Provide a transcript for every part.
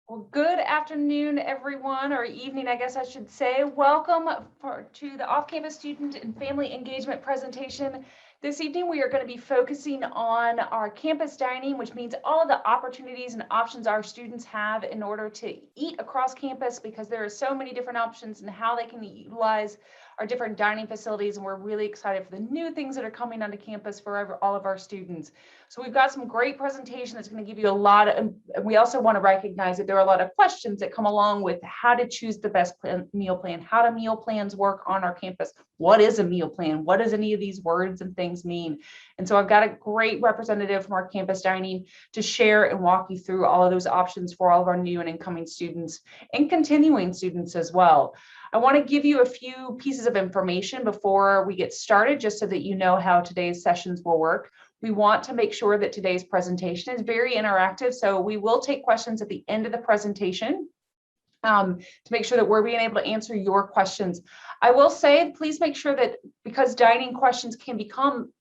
Well, good afternoon, everyone, or evening, I guess I should say. Welcome to the off-campus student and family engagement presentation. This evening, we are going to be focusing on our campus dining, which means all of the opportunities and options our students have in order to eat across campus, because there are so many different options and how they can utilize our different dining facilities. And we're really excited for the new things that are coming onto campus for all of our students. So we've got some great presentation that's going to give you a lot of, and we also want to recognize that there are a lot of questions that come along with how to choose the best meal plan, how do meal plans work on our campus? What is a meal plan? What does any of these words and things mean? And so I've got a great representative from our campus dining to share and walk you through all of those options for all of our new and incoming students and continuing students as well. I want to give you a few pieces of information before we get started, just so that you know how today's sessions will work. We want to make sure that today's presentation is very interactive, so we will take questions at the end of the presentation to make sure that we're being able to answer your questions. I will say, please make sure that, because dining questions can become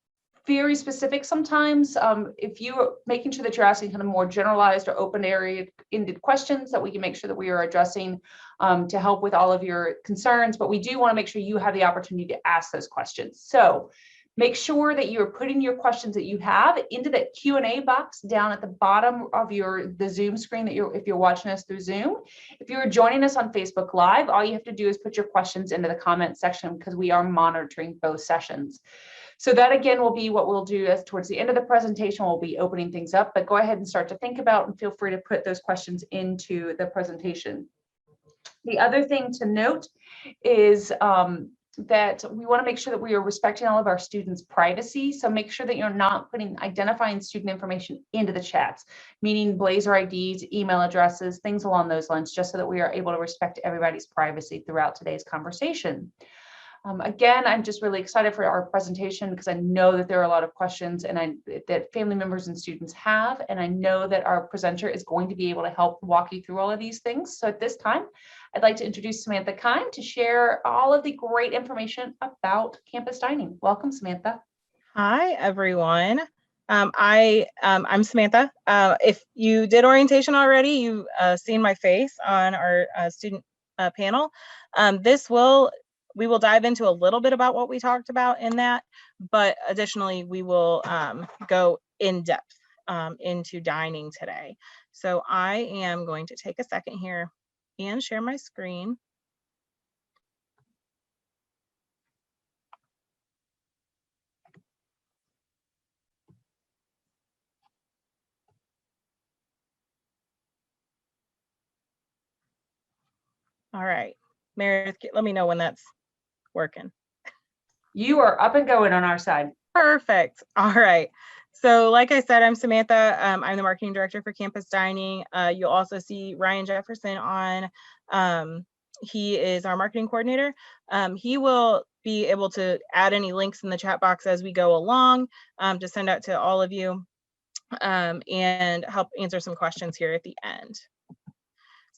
very specific sometimes, if you're making sure that you're asking kind of more generalized or open area ended questions, that we can make sure that we are addressing to help with all of your concerns. But we do want to make sure you have the opportunity to ask those questions. So make sure that you're putting your questions that you have into that Q&A box down at the bottom of the Zoom screen if you're watching us through Zoom. If you're joining us on Facebook Live, all you have to do is put your questions into the comment section, because we are monitoring both sessions. So that again will be what we'll do as towards the end of the presentation. We'll be opening things up, but go ahead and start to think about and feel free to put those questions into the presentation. The other thing to note is that we want to make sure that we are respecting all of our students' privacy. So make sure that you're not putting identifying student information into the chats, meaning Blazer IDs, email addresses, things along those lines, just so that we are able to respect everybody's privacy throughout today's conversation. Again, I'm just really excited for our presentation, because I know that there are a lot of questions that family members and students have, and I know that our presenter is going to be able to help walk you through all of these things. So at this time, I'd like to introduce Samantha Kime to share all of the great information about campus dining. Welcome, Samantha. Hi, everyone. I'm Samantha. If you did orientation already, you've seen my face on our student panel. We will dive into a little bit about what we talked about in that, but additionally, we will go in depth into dining today. So I am going to take a second here and share my screen. All right, Meredith, let me know when that's working. You are up and going on our side. Perfect. All right. So like I said, I'm Samantha. I'm the marketing director for Campus Dining. You'll also see Ryan Jefferson on. He is our marketing coordinator. He will be able to add any links in the chat box as we go along to send out to all of you and help answer some questions here at the end.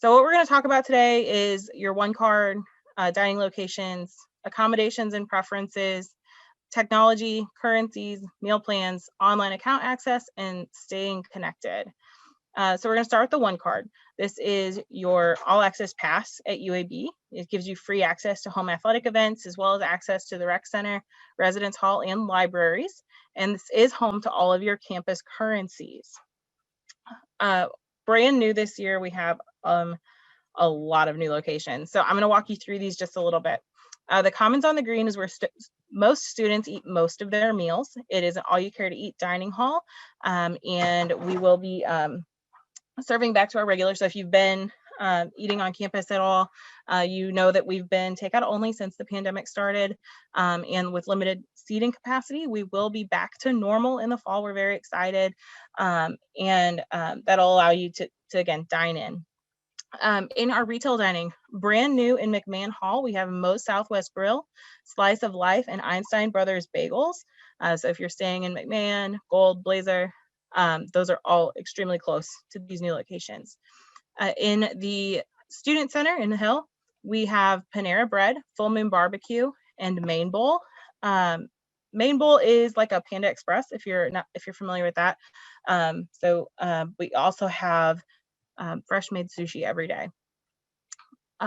So what we're going to talk about today is your one card, dining locations, accommodations and preferences, technology, currencies, meal plans, online account access, and staying connected. So we're going to start with the one card. This is your all access pass at UAB. It gives you free access to home athletic events, as well as access to the rec center, residence hall, and libraries. And this is home to all of your campus currencies. Brand new this year, we have a lot of new locations. So I'm going to walk you through these just a little bit. The Commons on the Green is where most students eat most of their meals. It is an all-you-care-to-eat dining hall, and we will be serving back to our regular. So if you've been eating on campus at all, you know that we've been takeout only since the pandemic started, and with limited seating capacity, we will be back to normal in the fall. We're very excited, and that'll allow you to again dine in. In our retail dining, brand new in McMahon Hall, we have Moe's Southwest Grill, Slice of Life, and Einstein Brothers Bagels. So if you're staying in McMahon, Gold, Blazer, those are all extremely close to these new locations. In the Student Center in the Hill, we have Panera Bread, Full Moon Barbecue, and Main Bowl. Main Bowl is like a Panda Express if you're familiar with that. We also have fresh made sushi every day.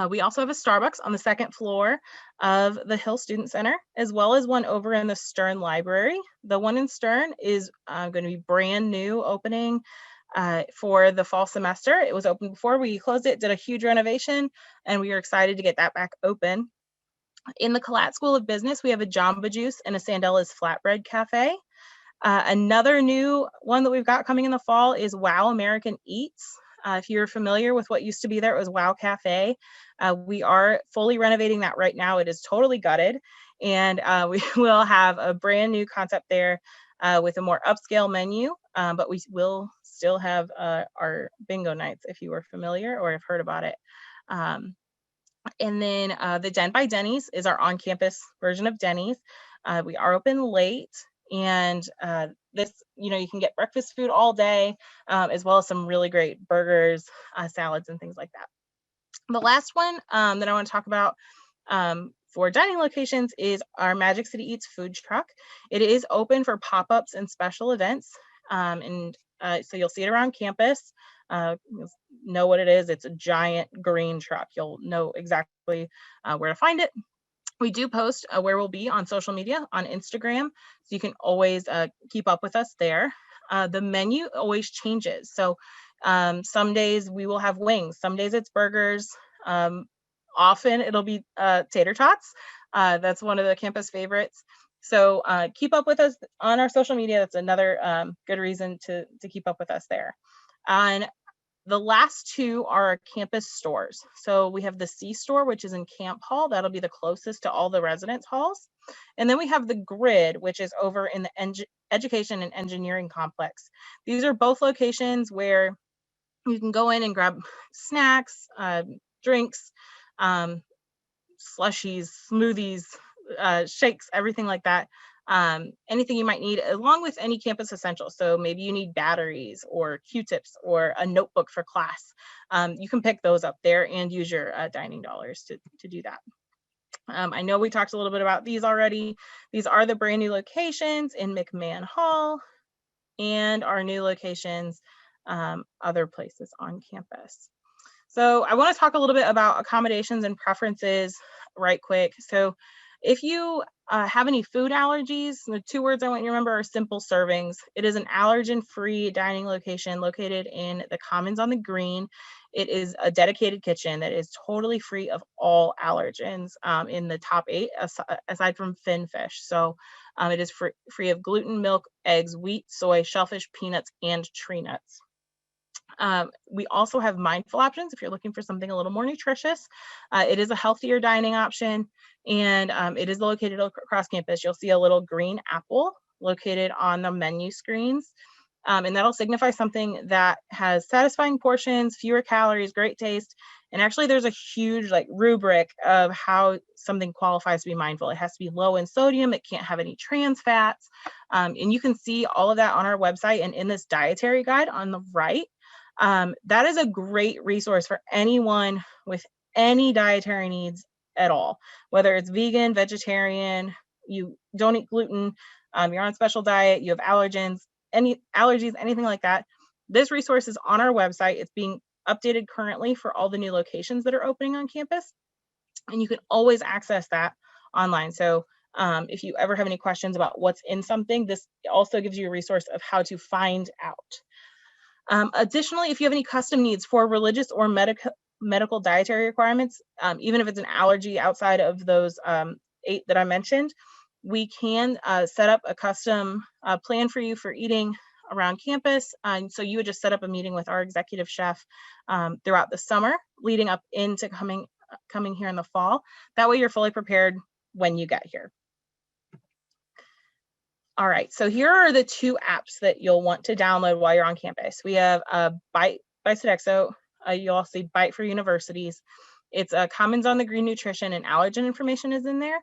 We also have a Starbucks on the second floor of the Hill Student Center, as well as one over in the Stern Library. The one in Stern is going to be brand new, opening for the fall semester. It was open before we closed it, did a huge renovation, and we are excited to get that back open. In the Collat School of Business, we have a Jamba Juice and a Sandella's Flatbread Cafe. Another new one that we've got coming in the fall is Wow American Eats. If you're familiar with what used to be there, it was Wow Cafe. We are fully renovating that right now. It is totally gutted, and we will have a brand new concept there with a more upscale menu, but we will still have our bingo nights if you were familiar or have heard about it. And then the Den by Denny's is our on-campus version of Denny's. We are open late, and this, you can get breakfast food all day, as well as some really great burgers, salads, and things like that. The last one that I want to talk about for dining locations is our Magic City Eats food truck. It is open for pop-ups and special events, and so you'll see it around campus. You'll know what it is. It's a giant green truck. You'll know exactly where to find it. We do post where we'll be on social media, on Instagram, so you can always keep up with us there. The menu always changes. So some days we will have wings. Some days it's burgers. Often it'll be tater tots. That's one of the campus favorites. So keep up with us on our social media. That's another good reason to keep up with us there. And the last two are our campus stores. So we have the C store, which is in Camp Hall. That'll be the closest to all the residence halls. And then we have the Grid, which is over in the Education and Engineering Complex. These are both locations where you can go in and grab snacks, drinks, slushies, smoothies, shakes, everything like that. Anything you might need, along with any campus essentials. So maybe you need batteries or Q-tips or a notebook for class. You can pick those up there and use your dining dollars to do that. I know we talked a little bit about these already. These are the brand new locations in McMahon Hall and our new locations other places on campus. So I want to talk a little bit about accommodations and preferences right quick. So if you have any food allergies, the two words I want you to remember are simple servings. It is an allergen-free dining location located in the Commons on the Green. It is a dedicated kitchen that is totally free of all allergens in the top 8, aside from fin fish. So it is free of gluten, milk, eggs, wheat, soy, shellfish, peanuts, and tree nuts. We also have mindful options if you're looking for something a little more nutritious. It is a healthier dining option, and it is located across campus. You'll see a little green apple located on the menu screens, and that'll signify something that has satisfying portions, fewer calories, great taste. And actually there's a huge rubric of how something qualifies to be mindful. It has to be low in sodium. It can't have any trans fats. And you can see all of that on our website and in this dietary guide on the right. That is a great resource for anyone with any dietary needs at all, whether it's vegan, vegetarian, you don't eat gluten, you're on a special diet, you have allergens, allergies, anything like that. This resource is on our website. It's being updated currently for all the new locations that are opening on campus, and you can always access that online. So if you ever have any questions about what's in something, this also gives you a resource of how to find out. Additionally, if you have any custom needs for religious or medical dietary requirements, even if it's an allergy outside of those 8 that I mentioned, we can set up a custom plan for you for eating around campus. And so you would just set up a meeting with our executive chef throughout the summer, leading up into coming here in the fall. That way you're fully prepared when you get here. All right, so here are the 2 apps that you'll want to download while you're on campus. We have Bite by Sodexo. You'll also see Bite for Universities. It's Commons on the Green Nutrition and allergen information is in there.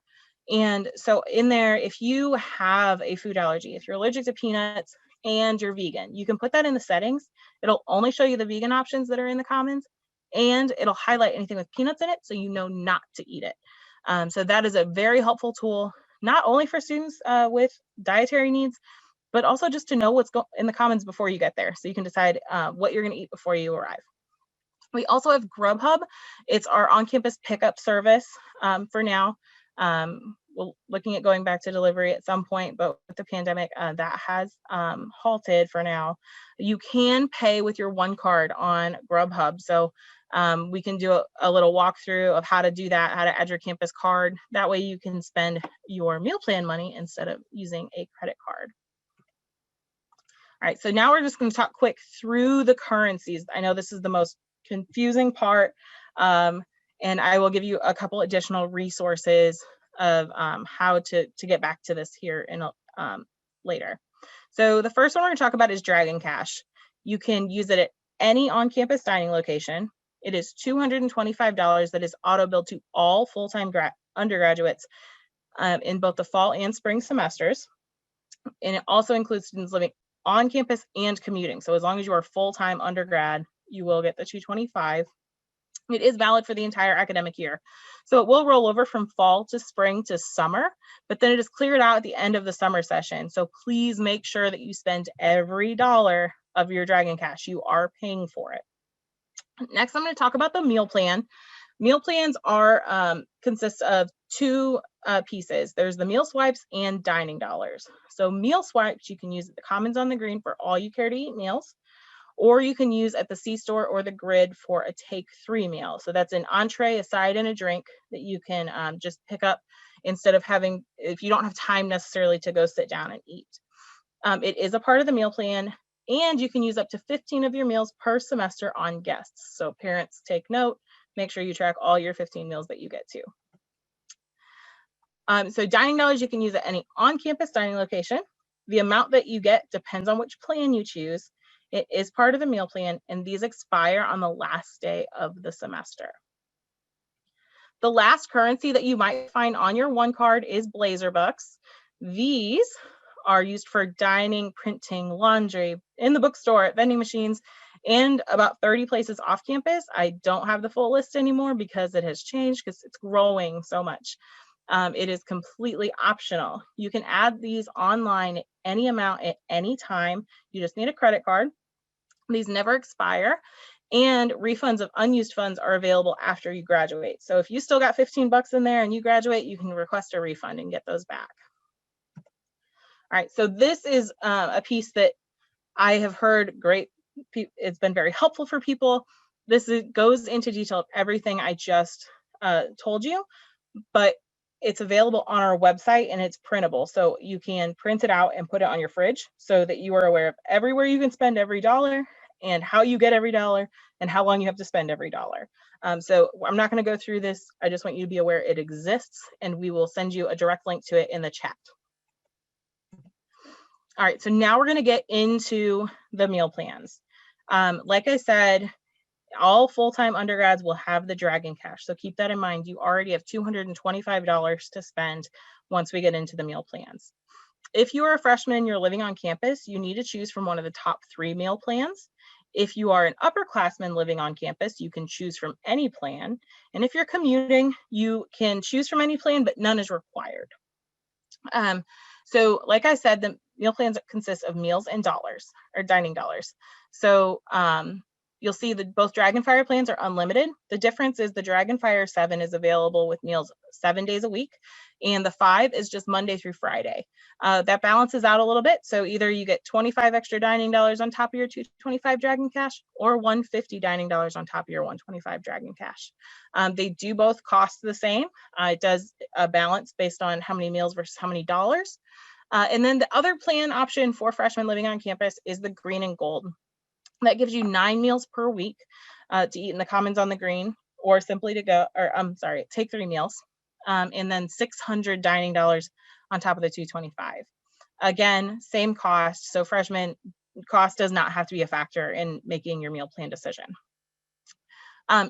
And so in there, if you have a food allergy, if you're allergic to peanuts and you're vegan, you can put that in the settings. It'll only show you the vegan options that are in the Commons, and it'll highlight anything with peanuts in it so you know not to eat it. So that is a very helpful tool, not only for students with dietary needs, but also just to know what's in the Commons before you get there, so you can decide what you're going to eat before you arrive. We also have Grubhub. It's our on-campus pickup service for now. We're looking at going back to delivery at some point, but with the pandemic, that has halted for now. You can pay with your one card on Grubhub. So we can do a little walkthrough of how to do that, how to add your campus card. That way you can spend your meal plan money instead of using a credit card. All right, so now we're just going to talk quick through the currencies. I know this is the most confusing part, and I will give you a couple additional resources of how to get back to this here in later. So the first one we're going to talk about is Dragon Cash. You can use it at any on-campus dining location. It is $225 that is auto-billed to all full-time undergraduates in both the fall and spring semesters. And it also includes students living on campus and commuting. So as long as you are full-time undergrad, you will get the $225. It is valid for the entire academic year. So it will roll over from fall to spring to summer, but then it is cleared out at the end of the summer session. So please make sure that you spend every dollar of your Dragon Cash. You are paying for it. Next, I'm going to talk about the meal plan. Meal plans are consist of two pieces. There's the meal swipes and dining dollars. So meal swipes, you can use at the Commons on the Green for all you care to eat meals, or you can use at the C-store or the Grid for a take 3 meal. So that's an entree, a side, and a drink that you can just pick up instead of having, if you don't have time necessarily to go sit down and eat. It is a part of the meal plan, and you can use up to 15 of your meals per semester on guests. So parents, take note, make sure you track all your 15 meals that you get to. So dining dollars you can use at any on-campus dining location. The amount that you get depends on which plan you choose. It is part of the meal plan, and these expire on the last day of the semester. The last currency that you might find on your one card is Blazer Bucks. These are used for dining, printing, laundry, in the bookstore, at vending machines, and about 30 places off campus. I don't have the full list anymore because it has changed because it's growing so much. It is completely optional. You can add these online at any amount at any time. You just need a credit card. These never expire, and refunds of unused funds are available after you graduate. So if you still got 15 bucks in there and you graduate, you can request a refund and get those back. All right, so this is a piece that I have heard great. It's been very helpful for people. This goes into detail of everything I just told you, but it's available on our website and it's printable. So you can print it out and put it on your fridge so that you are aware of everywhere you can spend every dollar and how you get every dollar and how long you have to spend every dollar. So I'm not going to go through this. I just want you to be aware it exists, and we will send you a direct link to it in the chat. All right, so now we're going to get into the meal plans. Like I said, all full-time undergrads will have the Dragon Cash. So keep that in mind. You already have $225 to spend once we get into the meal plans. If you are a freshman and you're living on campus, you need to choose from one of the top 3 meal plans. If you are an upperclassman living on campus, you can choose from any plan. And if you're commuting, you can choose from any plan, but none is required. So like I said, the meal plans consist of meals and dollars, or dining dollars. So you'll see that both Dragonfire plans are unlimited. The difference is the Dragonfire 7 is available with meals 7 days a week, and the 5 is just Monday through Friday. That balances out a little bit. So either you get 25 extra dining dollars on top of your 225 Dragon Cash, or 150 dining dollars on top of your 125 Dragon Cash. They do both cost the same. It does a balance based on how many meals versus how many dollars. And then the other plan option for freshmen living on campus is the Green and Gold. That gives you 9 meals per week to eat in the Commons on the Green, or simply to go, or I'm sorry, take 3 meals, and then 600 dining dollars on top of the 225. Again, same cost. So freshman cost does not have to be a factor in making your meal plan decision.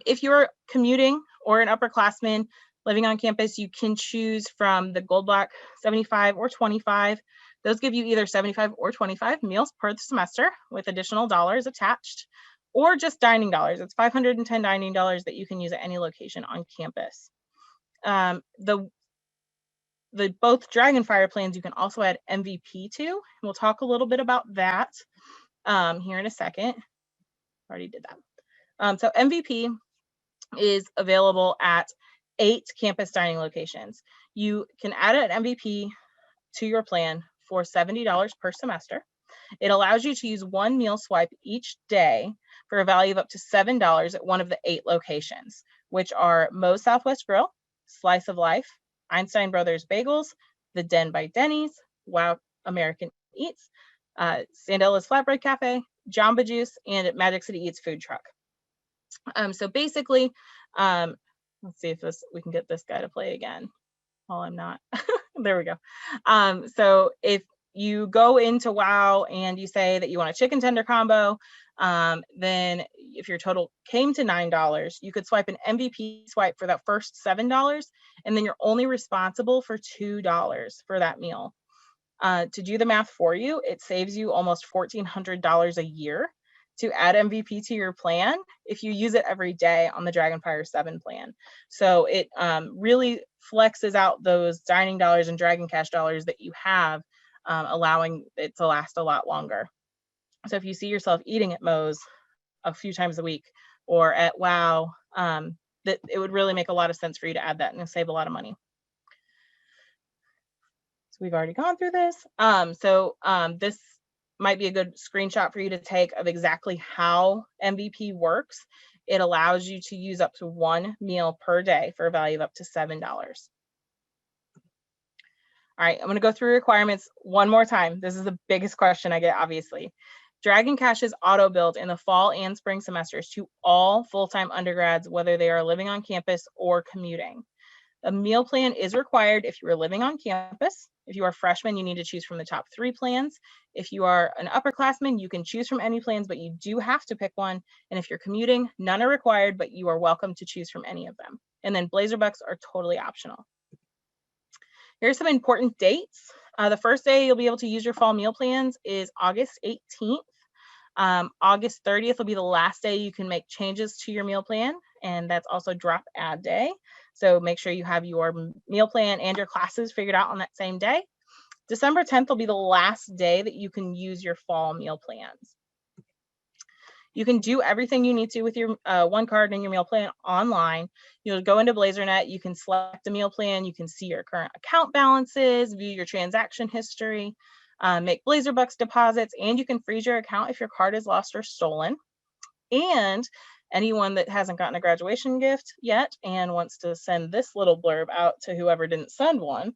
If you're commuting or an upperclassman living on campus, you can choose from the Gold Block 75 or 25. Those give you either 75 or 25 meals per semester with additional dollars attached, or just dining dollars. It's 510 dining dollars that you can use at any location on campus. The both Dragonfire plans you can also add MVP to. We'll talk a little bit about that here in a second. Already did that. So MVP is available at 8 campus dining locations. You can add an MVP to your plan for $70 per semester. It allows you to use one meal swipe each day for a value of up to $7 at one of the 8 locations, which are Moe's Southwest Grill, Slice of Life, Einstein Brothers Bagels, The Den by Denny's, Wow American Eats, Sandella's Flatbread Cafe, Jamba Juice, and Magic City Eats food truck. So basically, let's see if we can get this guy to play again while I'm not. There we go. So if you go into Wow and you say that you want a chicken tender combo, then if your total came to $9, you could swipe an MVP swipe for that first $7, and then you're only responsible for $2 for that meal. To do the math for you, it saves you almost $1,400 a year to add MVP to your plan if you use it every day on the Dragonfire 7 plan. So it really flexes out those dining dollars and Dragon Cash dollars that you have, allowing it to last a lot longer. So if you see yourself eating at Moe's a few times a week or at Wow, that it would really make a lot of sense for you to add that and save a lot of money. So we've already gone through this. This might be a good screenshot for you to take of exactly how MVP works. It allows you to use up to one meal per day for a value of up to $7. All right, I'm going to go through requirements one more time. This is the biggest question I get, obviously. Dragon Cash is auto-billed in the fall and spring semesters to all full-time undergrads, whether they are living on campus or commuting. A meal plan is required if you are living on campus. If you are a freshman, you need to choose from the top 3 plans. If you are an upperclassman, you can choose from any plans, but you do have to pick one. And if you're commuting, none are required, but you are welcome to choose from any of them. And then Blazer Bucks are totally optional. Here's some important dates. The first day you'll be able to use your fall meal plans is August 18th. August 30th will be the last day you can make changes to your meal plan, and that's also drop add day. So make sure you have your meal plan and your classes figured out on that same day. December 10th will be the last day that you can use your fall meal plans. You can do everything you need to with your one card and your meal plan online. You'll go into BlazerNet, you can select a meal plan, you can see your current account balances, view your transaction history, make Blazer Bucks deposits, and you can freeze your account if your card is lost or stolen. And anyone that hasn't gotten a graduation gift yet and wants to send this little blurb out to whoever didn't send one,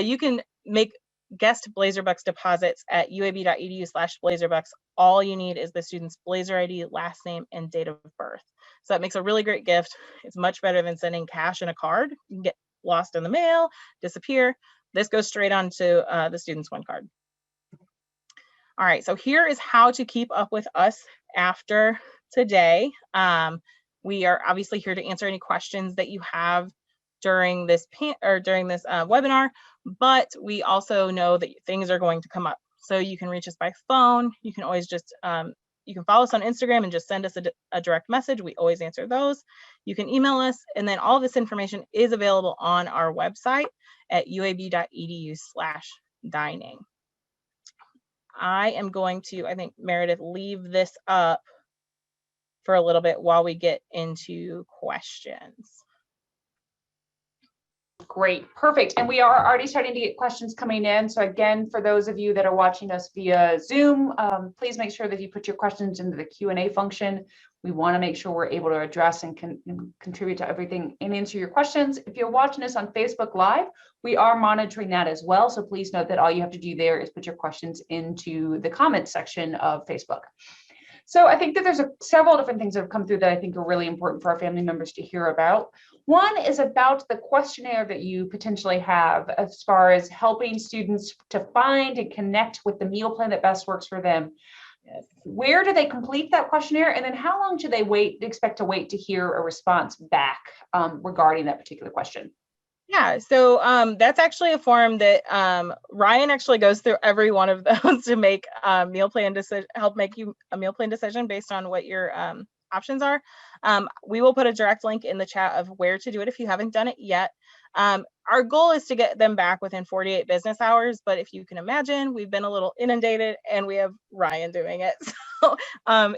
you can make guest Blazer Bucks deposits at uab.edu/blazerbucks. All you need is the student's Blazer ID, last name, and date of birth. So that makes a really great gift. It's much better than sending cash and a card. You can get lost in the mail, disappear. This goes straight onto the student's one card. All right, so here is how to keep up with us after today. We are obviously here to answer any questions that you have during this webinar, but we also know that things are going to come up. So you can reach us by phone. You can always just, you can follow us on Instagram and just send us a direct message. We always answer those. You can email us, and then all this information is available on our website at uab.edu/dining. I am going to, I think, Meredith, leave this up for a little bit while we get into questions. Great, perfect. And we are already starting to get questions coming in. So again, for those of you that are watching us via Zoom, please make sure that you put your questions into the Q&A function. We want to make sure we're able to address and contribute to everything and answer your questions. If you're watching us on Facebook Live, we are monitoring that as well. So please note that all you have to do there is put your questions into the comments section of Facebook. So I think that there's several different things that have come through that I think are really important for our family members to hear about. One is about the questionnaire that you potentially have as far as helping students to find and connect with the meal plan that best works for them. Where do they complete that questionnaire? And then how long do they expect to wait to hear a response back regarding that particular question? Yeah, so that's actually a form that Ryan actually goes through every one of those to make meal plan decision, help make you a meal plan decision based on what your options are. We will put a direct link in the chat of where to do it if you haven't done it yet. Our goal is to get them back within 48 business hours, but if you can imagine, we've been a little inundated and we have Ryan doing it.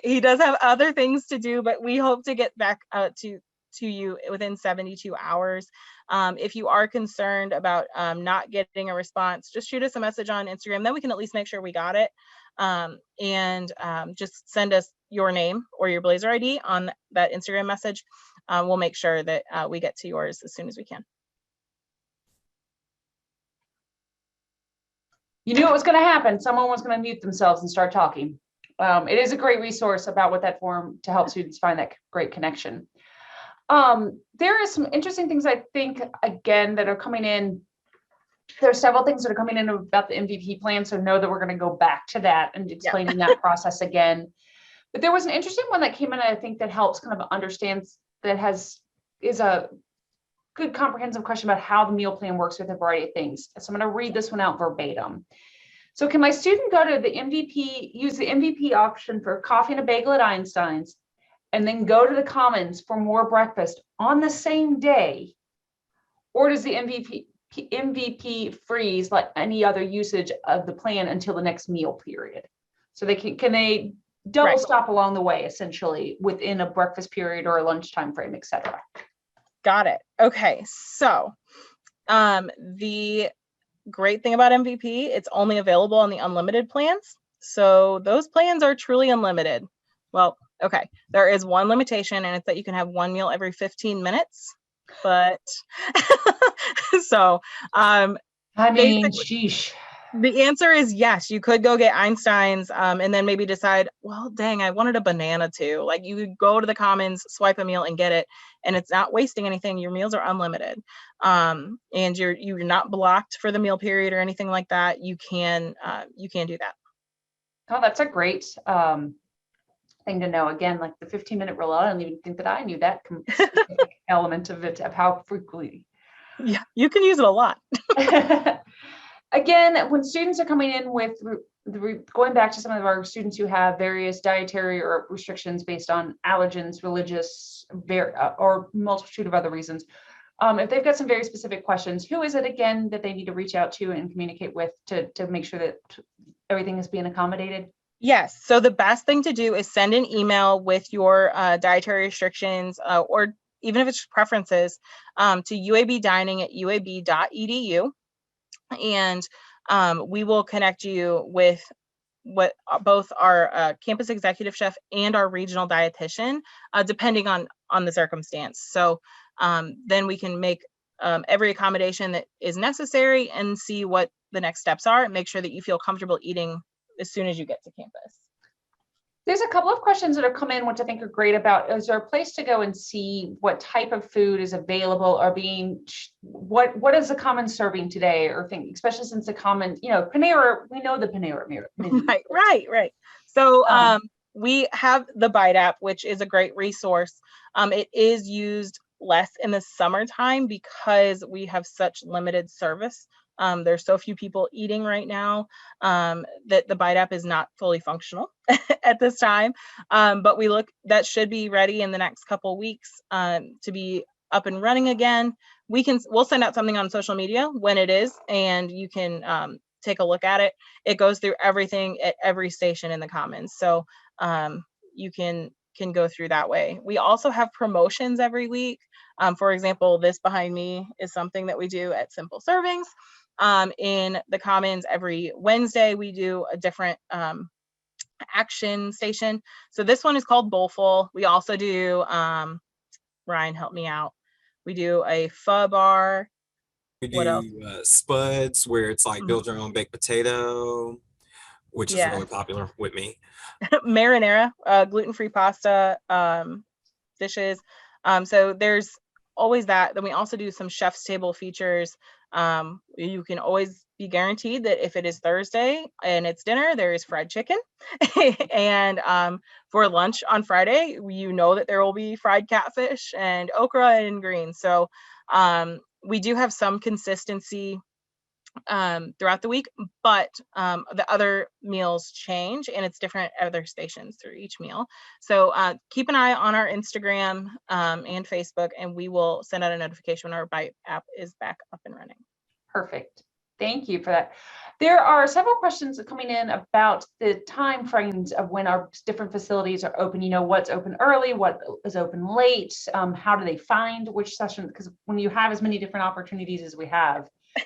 He does have other things to do, but we hope to get back to you within 72 hours. If you are concerned about not getting a response, just shoot us a message on Instagram. Then we can at least make sure we got it. Just send us your name or your Blazer ID on that Instagram message. We'll make sure that we get to yours as soon as we can. You knew it was going to happen. Someone was going to mute themselves and start talking. It is a great resource about what that form to help students find that great connection. There is some interesting things I think, again, that are coming in. There's several things that are coming in about the MVP plan, so know that we're going to go back to that and explaining that process again. But there was an interesting one that came in, I think, that helps kind of understand, is a good comprehensive question about how the meal plan works with a variety of things. So I'm going to read this one out verbatim. So can my student go to the MVP, use the MVP option for coffee and a bagel at Einstein's, and then go to the Commons for more breakfast on the same day? Or does the MVP freeze like any other usage of the plan until the next meal period? So they can they double stop along the way, essentially within a breakfast period or a lunchtime frame, et cetera? Got it. Okay, so the great thing about MVP, it's only available on the unlimited plans. So those plans are truly unlimited. Well, okay, there is one limitation, and it's that you can have one meal every 15 minutes. But so I mean, sheesh. The answer is yes. You could go get Einstein's and then maybe decide, well, dang, I wanted a banana too. Like, you could go to the Commons, swipe a meal and get it, and it's not wasting anything. Your meals are unlimited, and you're not blocked for the meal period or anything like that. You can do that. Oh, that's a great thing to know. Again, like the 15-minute rule, I don't even think that I knew that element of it, of how frequently. Yeah, you can use it a lot. Again, when students are coming in with, going back to some of our students who have various dietary or restrictions based on allergens, religious, or multitude of other reasons, if they've got some very specific questions, who is it again that they need to reach out to and communicate with to make sure that everything is being accommodated? Yes. So the best thing to do is send an email with your dietary restrictions, or even if it's preferences, to uabdining@uab.edu. And we will connect you with what both our campus executive chef and our regional dietitian, depending on the circumstance. So then we can make every accommodation that is necessary and see what the next steps are, and make sure that you feel comfortable eating as soon as you get to campus. There's a couple of questions that have come in, which I think are great about, is there a place to go and see what type of food is available or what is the Common serving today, or think, especially since the Common, Panera, we know the Panera menu. Right. So we have the Bite app, which is a great resource. It is used less in the summertime because we have such limited service. There's so few people eating right now that the Bite app is not fully functional at this time. But that should be ready in the next couple weeks to be up and running again. We'll send out something on social media when it is, and you can take a look at it. It goes through everything at every station in the Commons. So you can go through that way. We also have promotions every week. For example, this behind me is something that we do at Simple Servings. In the Commons every Wednesday, we do a different action station. So this one is called Bowlful. We also do, Ryan, help me out. We do a pho bar. We do spuds, where it's like build your own baked potato, which is really popular with me. Marinara, gluten-free pasta dishes. So there's always that. Then we also do some chef's table features. You can always be guaranteed that if it is Thursday and it's dinner, there is fried chicken. And for lunch on Friday, you know that there will be fried catfish and okra and greens. So we do have some consistency throughout the week, but the other meals change, and it's different at other stations through each meal. So keep an eye on our Instagram and Facebook, and we will send out a notification when our Bite app is back up and running. Perfect. Thank you for that. There are several questions coming in about the time frames of when our different facilities are open. You know, what's open early, what is open late, how do they find which session? Because when you have as many different opportunities as we have, they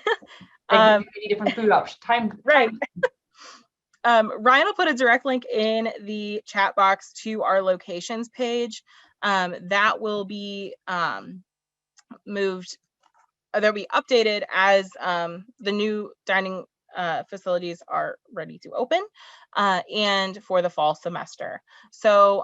give you many different food options. Right. Ryan will put a direct link in the chat box to our locations page. That will be moved. They'll be updated as the new dining facilities are ready to open and for the fall semester. So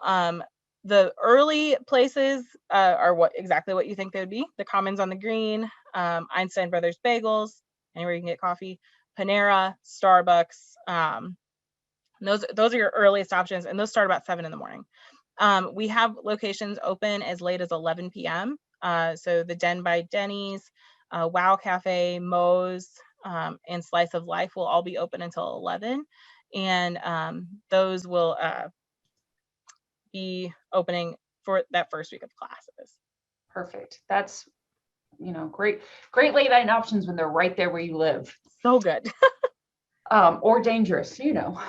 the early places are exactly what you think they would be. The Commons on the Green, Einstein Brothers Bagels, anywhere you can get coffee, Panera, Starbucks. Those are your earliest options, and those start about 7 in the morning. We have locations open as late as 11 p.m. So the Den by Denny's, Wow Cafe, Moe's, and Slice of Life will all be open until 11. And those will be opening for that first week of classes. Perfect. That's, you know, great late night options when they're right there where you live. So good. Or dangerous, you know,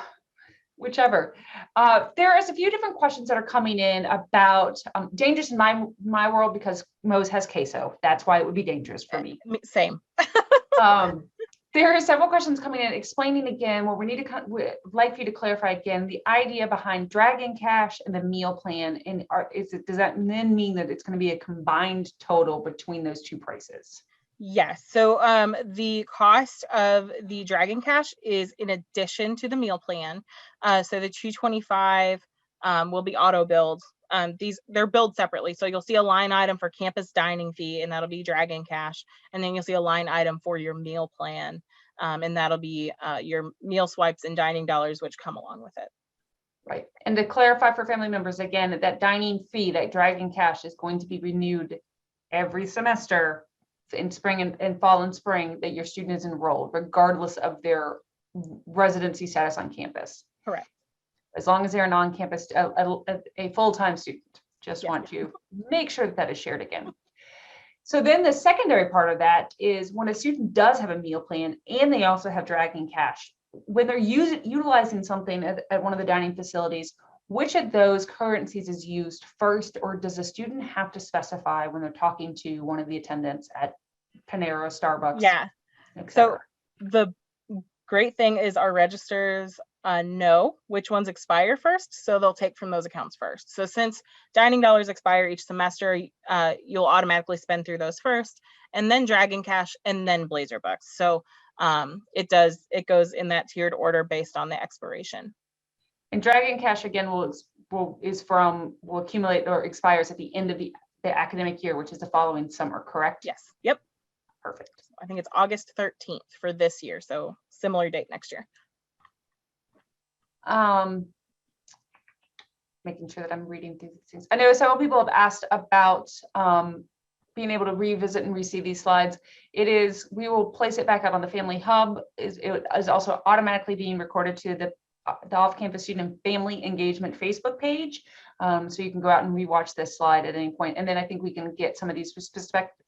whichever. There is a few different questions that are coming in about dangerous in my world because Moe's has queso. That's why it would be dangerous for me. Same. There are several questions coming in explaining again what we need to like for you to clarify again the idea behind Dragon Cash and the meal plan. And does that then mean that it's going to be a combined total between those two prices? Yes. So the cost of the Dragon Cash is in addition to the meal plan. So the $225 will be auto billed. They're billed separately. So you'll see a line item for campus dining fee, and that'll be Dragon Cash. And then you'll see a line item for your meal plan, and that'll be your meal swipes and dining dollars, which come along with it. Right. And to clarify for family members, again, that dining fee, that Dragon Cash is going to be renewed every semester in spring and fall and spring that your student is enrolled, regardless of their residency status on campus. Correct. As long as they're a non-campus, a full-time student. Just want to make sure that is shared again. So then the secondary part of that is when a student does have a meal plan and they also have Dragon Cash, when they're utilizing something at one of the dining facilities, which of those currencies is used first, or does the student have to specify when they're talking to one of the attendants at Panera, Starbucks? Yeah. So the great thing is our registers know which ones expire first, so they'll take from those accounts first. So since dining dollars expire each semester, you'll automatically spend through those first, and then Dragon Cash, and then Blazer Bucks. So it goes in that tiered order based on the expiration. And Dragon Cash again will accumulate or expires at the end of the academic year, which is the following summer, correct? Yes. Yep. Perfect. I think it's August 13th for this year, so similar date next year. Making sure that I'm reading through these things. I know several people have asked about being able to revisit and receive these slides. We will place it back out on the Family Hub. It is also automatically being recorded to the off-campus student and family engagement Facebook page. So you can go out and rewatch this slide at any point. And then I think we can get some of these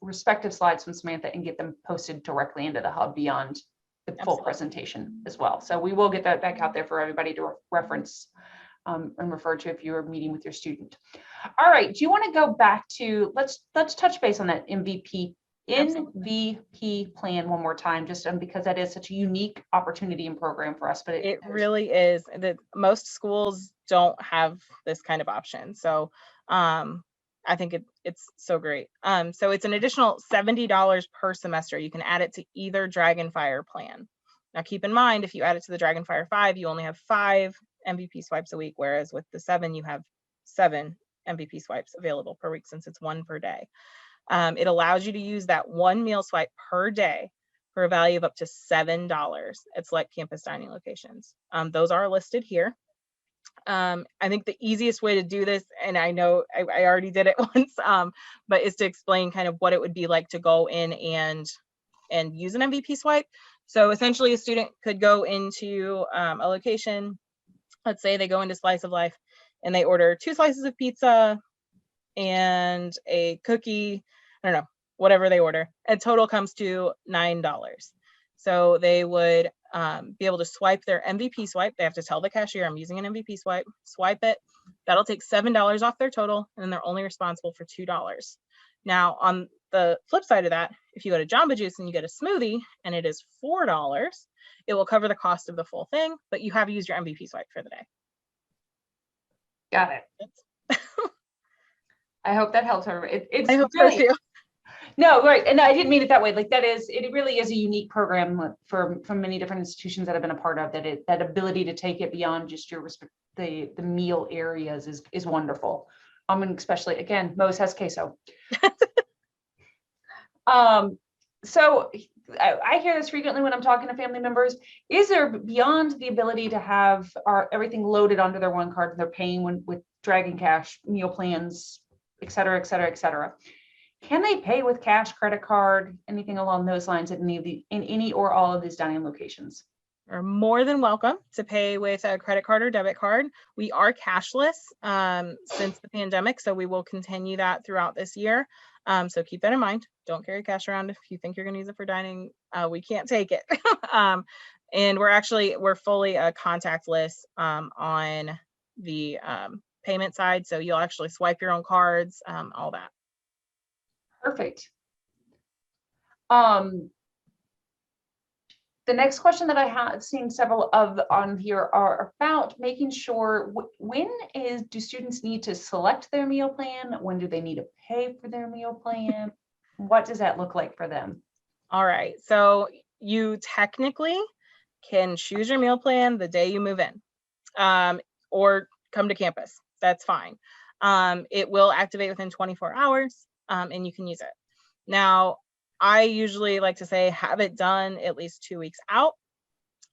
respective slides from Samantha and get them posted directly into the Hub beyond the full presentation as well. So we will get that back out there for everybody to reference and refer to if you are meeting with your student. All right, do you want to go back to, let's touch base on that MVP plan one more time, just because that is such a unique opportunity and program for us. But it really is. That most schools don't have this kind of option. So I think it's so great. So it's an additional $70 per semester. You can add it to either Dragonfire plan. Now keep in mind, if you add it to the Dragonfire 5, you only have 5 MVP swipes a week, whereas with the 7, you have 7 MVP swipes available per week, since it's 1 per day. It allows you to use that 1 meal swipe per day for a value of up to $7 at select campus dining locations. Those are listed here. I think the easiest way to do this, and I know I already did it once, but is to explain kind of what it would be like to go in and use an MVP swipe. So essentially a student could go into a location, let's say they go into Slice of Life and they order 2 slices of pizza and a cookie, I don't know, whatever they order, and total comes to $9. So they would be able to swipe their MVP swipe. They have to tell the cashier, I'm using an MVP swipe, swipe it. That'll take $7 off their total, and they're only responsible for $2. Now, on the flip side of that, if you go to Jamba Juice and you get a smoothie and it is $4, it will cover the cost of the full thing, but you have used your MVP swipe for the day. Got it. I hope that helps her. It's I hope really, so too. No, right. And I didn't mean it that way. Like it really is a unique program from many different institutions that I've been a part of, that ability to take it beyond just your the meal areas is wonderful. And especially, again, Moe's has queso. So I hear this frequently when I'm talking to family members. Is there, beyond the ability to have everything loaded onto their one card, and they're paying with Dragon Cash, meal plans, et cetera, et cetera, et cetera, can they pay with cash, credit card, anything along those lines at in any or all of these dining locations? Are more than welcome to pay with a credit card or debit card. We are cashless since the pandemic, so we will continue that throughout this year. So keep that in mind. Don't carry cash around if you think you're going to use it for dining. We can't take it. And we're fully contactless on the payment side. So you'll actually swipe your own cards, all that. Perfect. The next question that I have seen several of on here are about making sure do students need to select their meal plan? When do they need to pay for their meal plan? What does that look like for them? All right, so you technically can choose your meal plan the day you move in, or come to campus. That's fine. It will activate within 24 hours, and you can use it. Now, I usually like to say have it done at least 2 weeks out,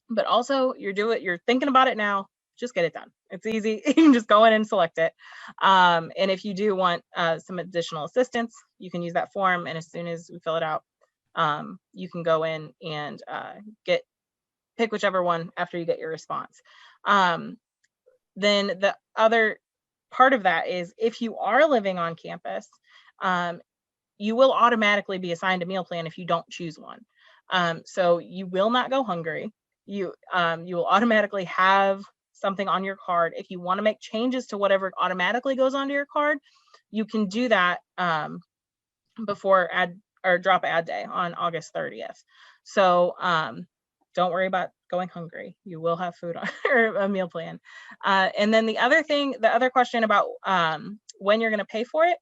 but also you're thinking about it now, just get it done. It's easy. You can just go in and select it. And if you do want some additional assistance, you can use that form. And as soon as we fill it out, you can go in and pick whichever one after you get your response. Then the other part of that is if you are living on campus, you will automatically be assigned a meal plan if you don't choose one. So you will not go hungry. You will automatically have something on your card. If you want to make changes to whatever automatically goes onto your card, you can do that before drop ad day on August 30th. So don't worry about going hungry. You will have food or a meal plan. And then the other question about when you're going to pay for it,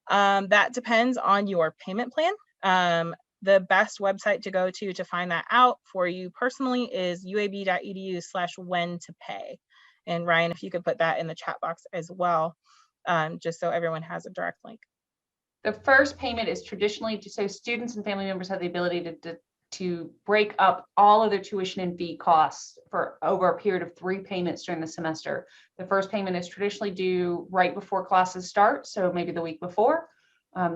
that depends on your payment plan. The best website to go to find that out for you personally is uab.edu/when to pay. And Ryan, if you could put that in the chat box as well, just so everyone has a direct link. The first payment is traditionally so students and family members have the ability to break up all of their tuition and fee costs for over a period of 3 payments during the semester. The first payment is traditionally due right before classes start, so maybe the week before.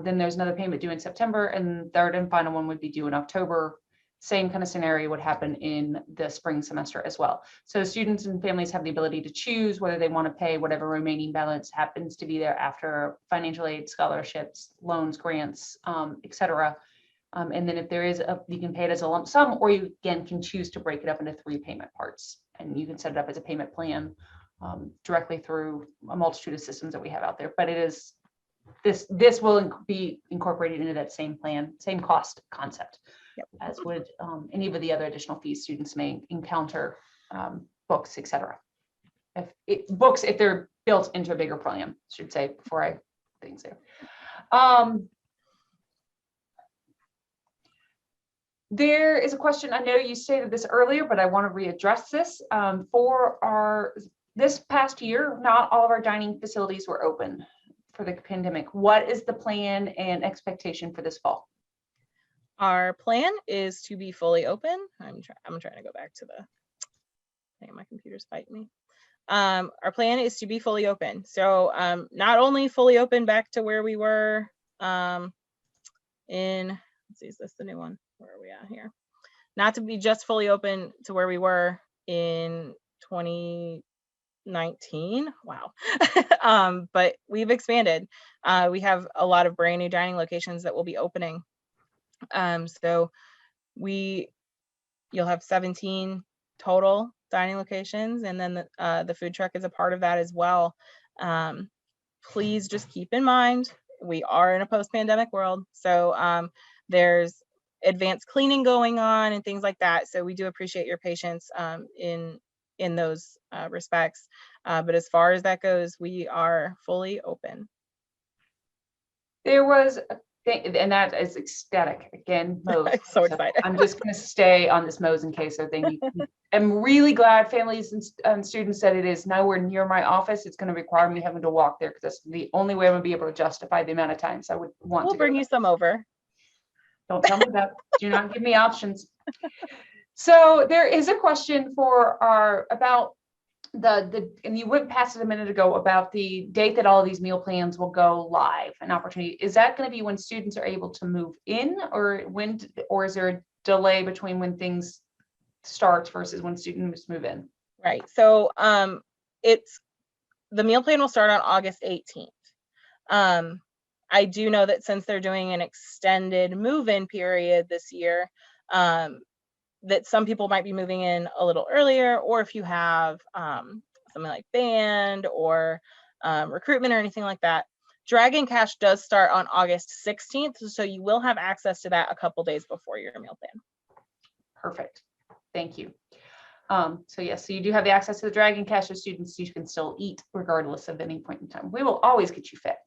Then there's another payment due in September, and third and final one would be due in October. Same kind of scenario would happen in the spring semester as well. So students and families have the ability to choose whether they want to pay whatever remaining balance happens to be there after financial aid, scholarships, loans, grants, etc. And then if there is you can pay it as a lump sum, or you again can choose to break it up into 3 payment parts, and you can set it up as a payment plan directly through a multitude of systems that we have out there. But it is this will be incorporated into that same plan, same cost concept. Yep. As would any of the other additional fees students may encounter, books, etc. If they're built into a bigger plan, should say before I things there. There is a question, I know you stated this earlier, but I want to readdress this. This past year, not all of our dining facilities were open for the pandemic. What is the plan and expectation for this fall? Our plan is to be fully open. I'm trying to go back to the thing. My computer's fighting me. Our plan is to be fully open. So not only fully open back to where we were let's see, is this the new one? Where are we at here? Not to be just fully open to where we were in 2019. Wow. But we've expanded. We have a lot of brand new dining locations that will be opening. So we You'll have 17 total dining locations, and then the food truck is a part of that as well. Please just keep in mind, we are in a post-pandemic world, so there's advanced cleaning going on and things like that. So we do appreciate your patience in those respects. But as far as that goes, we are fully open. There was a thing, and that is ecstatic. Again, Moe's. I'm so excited. I'm just going to stay on this Moe's in case. So I'm really glad families and students said it is nowhere near my office. It's going to require me having to walk there because that's the only way I'm going to be able to justify the amount of times I would want to. We'll bring you some over. Don't tell me that. Do not give me options. So there is a question for about and you went past it a minute ago about the date that all of these meal plans will go live, an opportunity. Is that going to be when students are able to move in, or is there a delay between when things start versus when students move in? Right. So the meal plan will start on August 18th. I do know that since they're doing an extended move-in period this year, that some people might be moving in a little earlier, or if you have something like band or recruitment or anything like that. Dragon Cash does start on August 16th, so you will have access to that a couple days before your meal plan. Perfect. Thank you. So yes, so you do have the access to the Dragon Cash as students. You can still eat regardless of any point in time. We will always get you fed.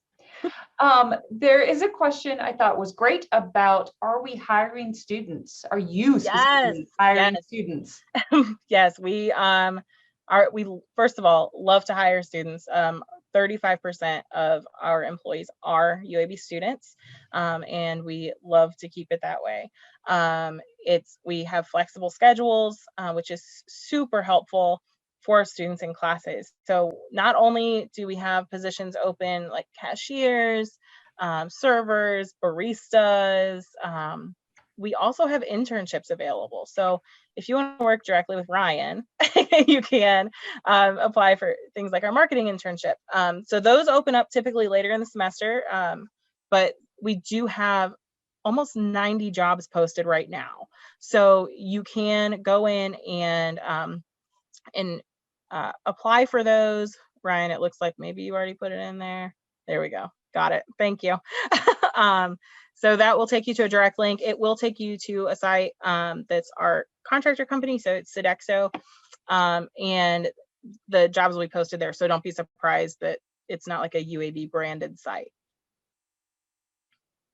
There is a question I thought was great about, are we hiring students? Are you specifically hiring students? Yes, we first of all love to hire students. 35% of our employees are UAB students, and we love to keep it that way. We have flexible schedules, which is super helpful for students in classes. So not only do we have positions open like cashiers, servers, baristas, we also have internships available. So if you want to work directly with Ryan, you can apply for things like our marketing internship. So those open up typically later in the semester, but we do have almost 90 jobs posted right now. So you can go in and apply for those. Ryan, it looks like maybe you already put it in there. There we go. Got it. Thank you. So that will take you to a direct link. It will take you to a site that's our contractor company. So it's Sodexo, and the jobs will be posted there. So don't be surprised that it's not like a UAB branded site.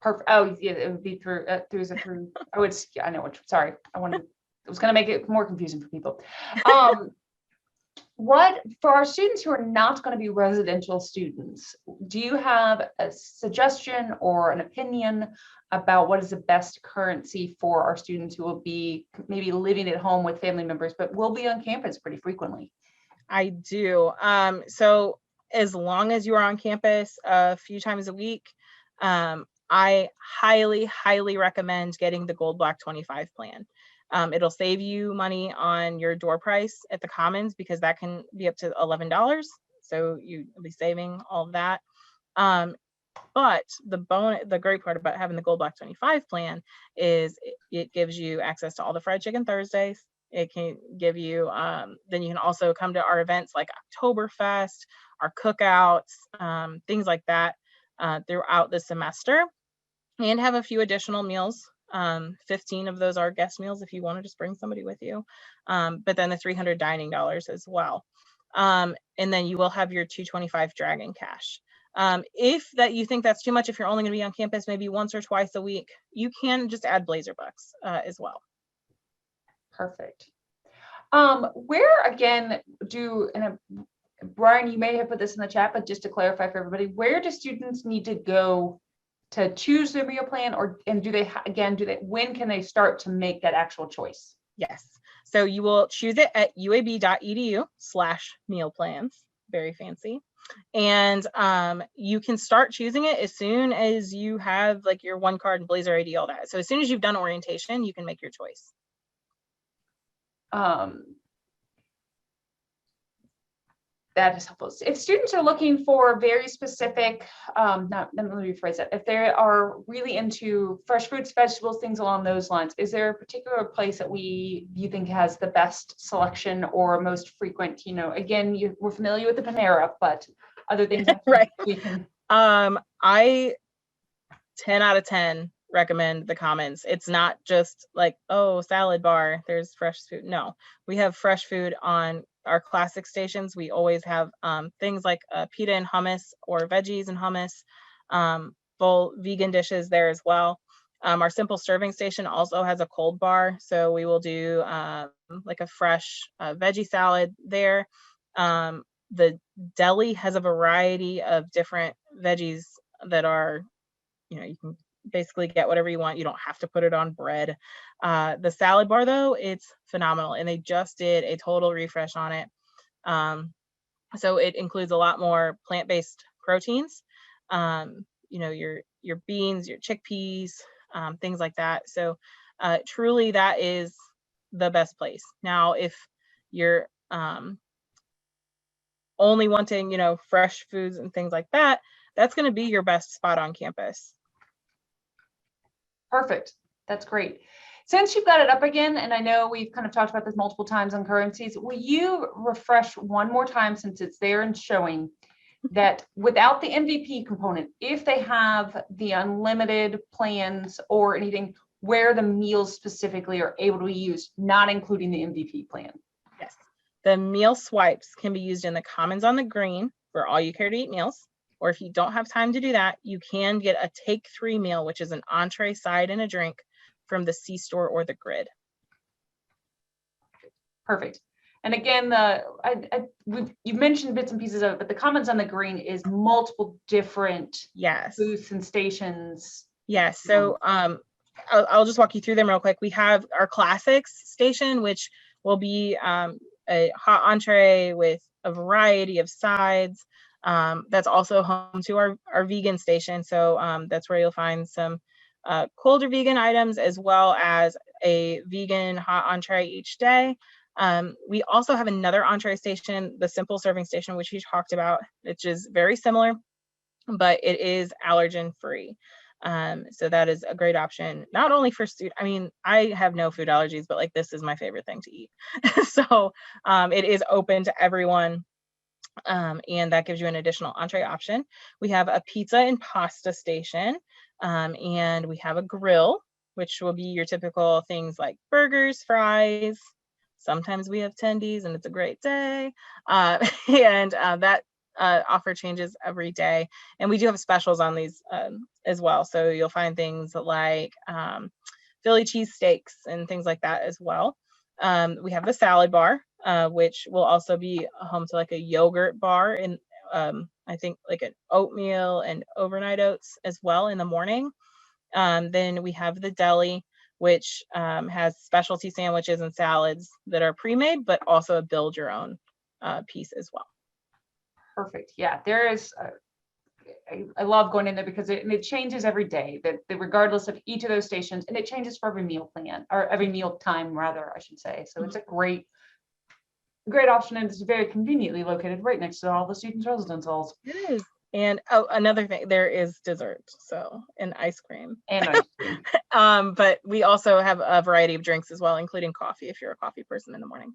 Perfect. Oh yeah, it would be through. I would. I know what. Sorry, I was going to make it more confusing for people. What, for our students who are not going to be residential students, do you have a suggestion or an opinion about what is the best currency for our students who will be maybe living at home with family members, but will be on campus pretty frequently? I do. So as long as you are on campus a few times a week, I highly, highly recommend getting the Gold Black 25 plan. It'll save you money on your door price at the Commons because that can be up to $11. So you'll be saving all of that. But the great part about having the Gold Black 25 plan is it gives you access to all the fried chicken Thursdays. It can give you, then you can also come to our events like Oktoberfest, our cookouts, things like that throughout the semester, and have a few additional meals. 15 of those are guest meals if you want to just bring somebody with you, but then the $300 dining dollars as well. And then you will have your $225 Dragon Cash. If you think that's too much, if you're only going to be on campus maybe once or twice a week, you can just add Blazer Bucks as well. Perfect. Where again Brian, you may have put this in the chat, but just to clarify for everybody, where do students need to go to choose their meal plan, when can they start to make that actual choice? Yes. So you will choose it at uab.edu/meal plans. Very fancy. And you can start choosing it as soon as you have like your one card and Blazer ID, all that. So as soon as you've done orientation, you can make your choice. That is helpful. If students are looking for very specific, let me rephrase that. If they are really into fresh fruits, vegetables, things along those lines, is there a particular place that you think has the best selection or most frequent, again, we're familiar with the Panera, but other things right. we can. I 10 out of 10 recommend the Commons. It's not just like, oh, salad bar, there's fresh food. No, we have fresh food on our classic stations. We always have things like pita and hummus or veggies and hummus, full vegan dishes there as well. Our simple serving station also has a cold bar, so we will do like a fresh veggie salad there. The deli has a variety of different veggies that are, you can basically get whatever you want. You don't have to put it on bread. The salad bar, though, it's phenomenal, and they just did a total refresh on it. So it includes a lot more plant-based proteins, your beans, your chickpeas, things like that. So truly, that is the best place. Now, if you're only wanting, fresh foods and things like that, that's going to be your best spot on campus. Perfect. That's great. Since you've got it up again, and I know we've kind of talked about this multiple times on currencies, will you refresh one more time, since it's there and showing, that without the MVP component, if they have the unlimited plans or anything, where the meals specifically are able to be used, not including the MVP plan? Yes. The meal swipes can be used in the Commons on the Green for all you care to eat meals. Or if you don't have time to do that, you can get a take 3 meal, which is an entree, side, and a drink from the C-store or the Grid. Perfect. And again, you've mentioned bits and pieces of it, but the Commons on the Green is multiple different booths and stations. Yes. So I'll just walk you through them real quick. We have our classics station, which will be a hot entree with a variety of sides. That's also home to our vegan station. So that's where you'll find some colder vegan items, as well as a vegan hot entree each day. We also have another entree station, the simple serving station, which we talked about, which is very similar, but it is allergen free. So that is a great option, not only for students. I mean, I have no food allergies, but like, this is my favorite thing to eat. So it is open to everyone. And that gives you an additional entree option. We have a pizza and pasta station, and we have a grill, which will be your typical things like burgers, fries. Sometimes we have tendies, and it's a great day. That offer changes every day. And we do have specials on these as well. So you'll find things like Philly cheesesteaks and things like that as well. We have the salad bar, which will also be home to like a yogurt bar, and I think like an oatmeal and overnight oats as well in the morning. Then we have the deli, which has specialty sandwiches and salads that are pre-made, but also a build your own piece as well. Perfect. Yeah, there is. I love going in there because it changes every day, that regardless of each of those stations, and it changes for every meal plan, or every meal time rather, I should say. So it's a great option, and it's very conveniently located right next to all the students' residence halls. It is. And another thing, there is dessert, so and ice cream. And ice cream. But we also have a variety of drinks as well, including coffee if you're a coffee person in the morning.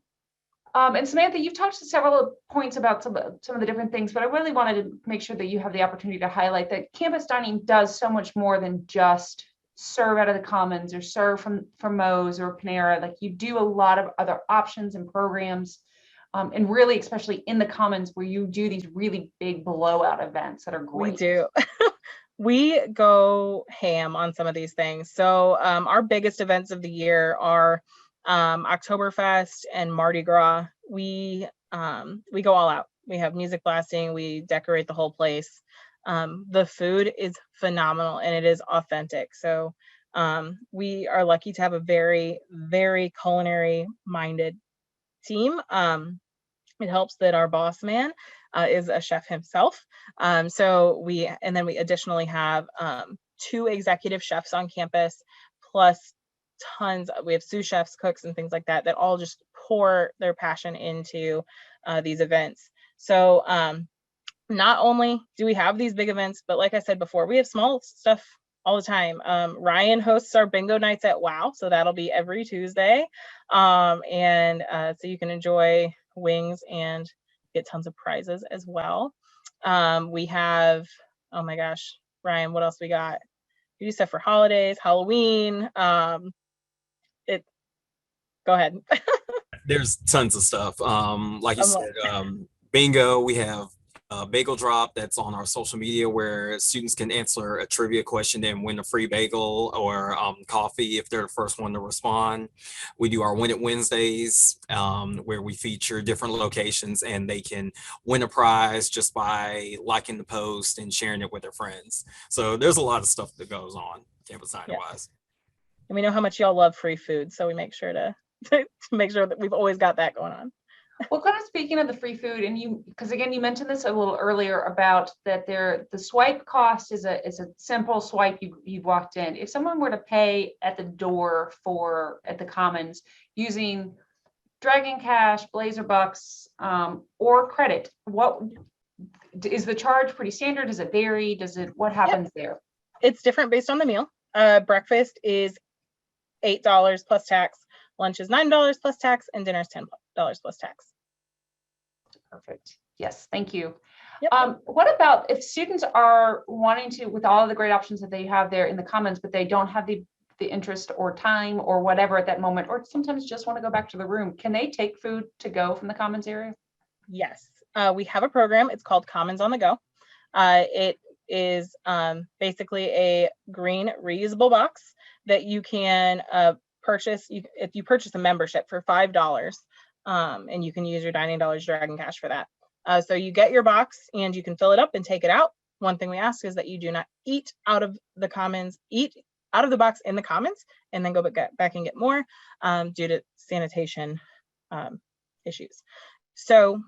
And Samantha, you've talked to several points about some of the different things, but I really wanted to make sure that you have the opportunity to highlight that campus dining does so much more than just serve out of the Commons or serve from Moe's or Panera. Like, you do a lot of other options and programs, and really, especially in the Commons, where you do these really big blowout events that are great. We do. We go ham on some of these things. So our biggest events of the year are Oktoberfest and Mardi Gras. We go all out. We have music blasting. We decorate the whole place. The food is phenomenal, and it is authentic. So we are lucky to have a very, very culinary minded team. It helps that our boss man is a chef himself. So we additionally have 2 executive chefs on campus, plus we have sous chefs, cooks, and things like that all just pour their passion into these events. So not only do we have these big events, but like I said before, we have small stuff all the time. Ryan hosts our bingo nights at WOW, so that'll be every Tuesday. So you can enjoy wings and get tons of prizes as well. We have, oh my gosh, Ryan, what else we got? We do stuff for holidays, Halloween. Go ahead. There's tons of stuff. Like you said, bingo, we have a bagel drop that's on our social media where students can answer a trivia question and win a free bagel or coffee if they're the first one to respond. We do our Win It Wednesdays, where we feature different locations and they can win a prize just by liking the post and sharing it with their friends. So there's a lot of stuff that goes on campus dining wise. And we know how much y'all love free food, so we make sure to make sure that we've always got that going on. Well, kind of speaking of the free food, and because again, you mentioned this a little earlier about that the swipe cost is a simple swipe. You've walked in. If someone were to pay at the door at the Commons using Dragon Cash, Blazer Bucks, or credit, what is the charge? Pretty standard? Does it vary? What happens there? It's different based on the meal. Breakfast is $8 plus tax. Lunch is $9 plus tax, and dinner is $10 plus tax. Perfect. Yes, thank you. Yep. What about if students are wanting to, with all of the great options that they have there in the Commons, but they don't have the interest or time or whatever at that moment, or sometimes just want to go back to the room, can they take food to go from the Commons area? Yes, we have a program. It's called Commons on the Go. It is basically a green reusable box that you can purchase if you purchase a membership for $5, and you can use your Dining Dollars Dragon Cash for that. So you get your box and you can fill it up and take it out. One thing we ask is that you do not eat out of the Commons, eat out of the box in the Commons, and then go back and get more due to sanitation issues. So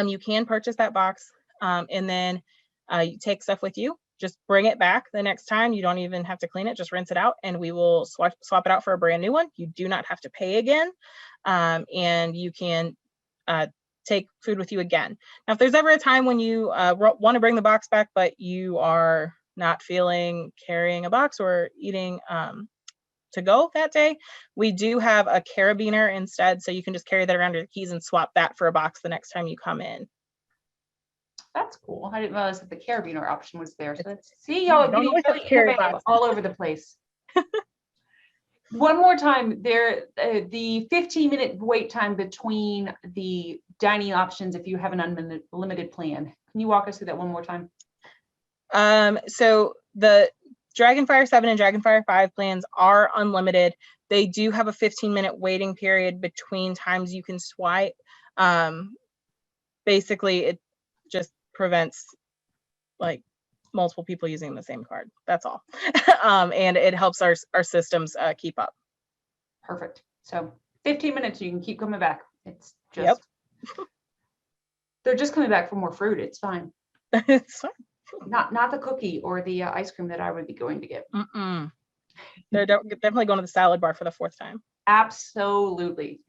you can purchase that box, and then you take stuff with you. Just bring it back the next time. You don't even have to clean it. Just rinse it out, and we will swap it out for a brand new one. You do not have to pay again, and you can take food with you again. Now, if there's ever a time when you want to bring the box back, but you are not feeling carrying a box or eating to go that day, we do have a carabiner instead, so you can just carry that around your keys and swap that for a box the next time you come in. That's cool. I didn't realize that the carabiner option was there. So see, y'all getting really innovative all over the place. One more time, the 15-minute wait time between the dining options if you have an unlimited plan. Can you walk us through that one more time? So the Dragonfire 7 and Dragonfire 5 plans are unlimited. They do have a 15-minute waiting period between times you can swipe. Basically, it just prevents like multiple people using the same card. That's all. And it helps our systems keep up. Perfect. So 15 minutes, you can keep coming back. It's just, they're just coming back for more fruit. It's fine. It's fine. Not the cookie or the ice cream that I would be going to get. They're definitely going to the salad bar for the 4th time. Absolutely.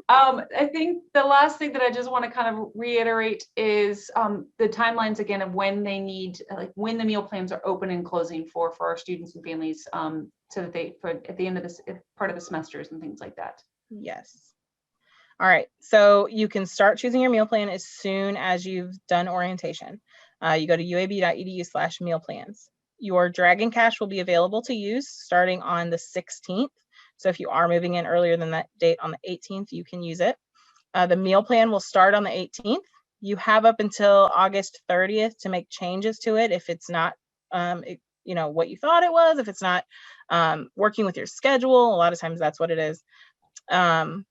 I think the last thing that I just want to kind of reiterate is the timelines again of when they need, like when the meal plans are open and closing for our students and families, so that at the end of this part of the semesters and things like that. Yes. All right. So you can start choosing your meal plan as soon as you've done orientation. You go to uab.edu/meal plans. Your Dragon Cash will be available to use starting on the 16th. So if you are moving in earlier than that date on the 18th, you can use it. The meal plan will start on the 18th. You have up until August 30th to make changes to it if it's not, what you thought it was, if it's not working with your schedule. A lot of times that's what it is. And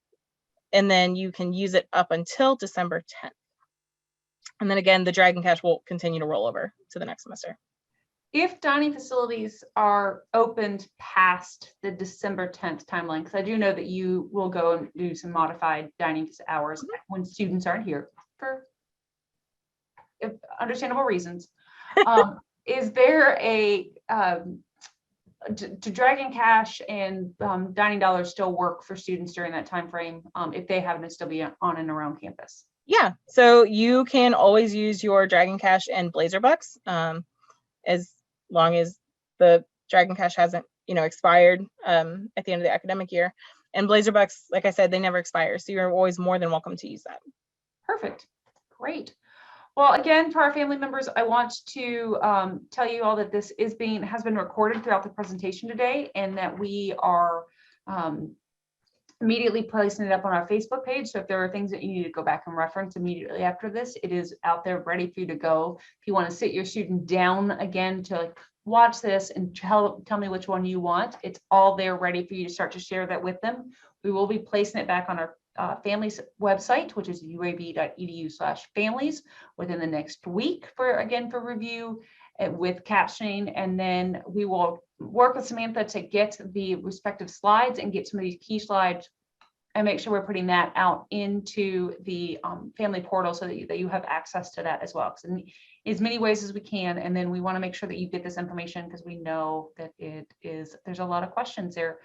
then you can use it up until December 10th. And then again, the Dragon Cash will continue to roll over to the next semester. If dining facilities are opened past the December 10th timeline, because I do know that you will go and do some modified dining hours when students aren't here for understandable reasons. Is there do Dragon Cash and Dining Dollars still work for students during that time frame if they happen to still be on and around campus? Yeah, so you can always use your Dragon Cash and Blazer Bucks, as long as the Dragon Cash hasn't, expired at the end of the academic year. And Blazer Bucks, like I said, they never expire, so you're always more than welcome to use that. Perfect. Great. Well, again, for our family members, I want to tell you all that this has been recorded throughout the presentation today, and that we are immediately placing it up on our Facebook page. So if there are things that you need to go back and reference immediately after this, it is out there ready for you to go. If you want to sit your student down again to watch this and tell me which one you want, it's all there ready for you to start to share that with them. We will be placing it back on our families website, which is uab.edu/families, within the next week for review with captioning, and then we will work with Samantha to get the respective slides and get some of these key slides and make sure we're putting that out into the family portal so that you have access to that as well, in as many ways as we can. And then we want to make sure that you get this information because we know that there's a lot of questions there.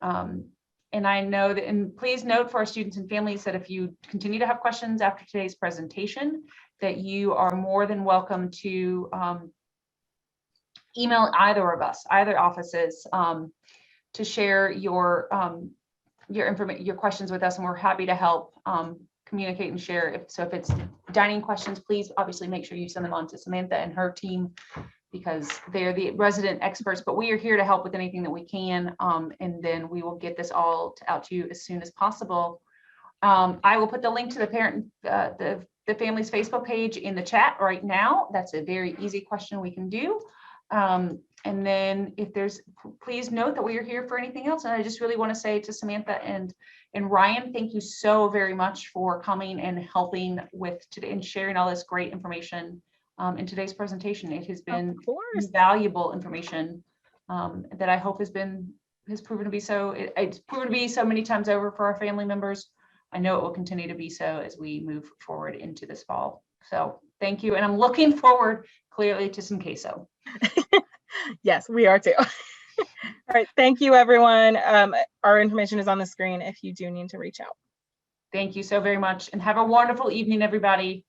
And I know that, and please note for our students and families that if you continue to have questions after today's presentation, that you are more than welcome to email either of us, either offices, to share your questions with us, and we're happy to help communicate and share. If it's dining questions, please obviously make sure you send them on to Samantha and her team, because they're the resident experts, but we are here to help with anything that we can, and then we will get this all out to you as soon as possible. I will put the link to the family's Facebook page in the chat right now. That's a very easy question we can do. And then please note that we are here for anything else. And I just really want to say to Samantha and Ryan, thank you so very much for coming and helping with today and sharing all this great information in today's presentation. It has been valuable information that I hope has proven to be so. It's proven to be so many times over for our family members. I know it will continue to be so as we move forward into this fall. So thank you. And I'm looking forward clearly to some queso. Yes, we are too. All right. Thank you, everyone. Our information is on the screen if you do need to reach out. Thank you so very much, and have a wonderful evening, everybody.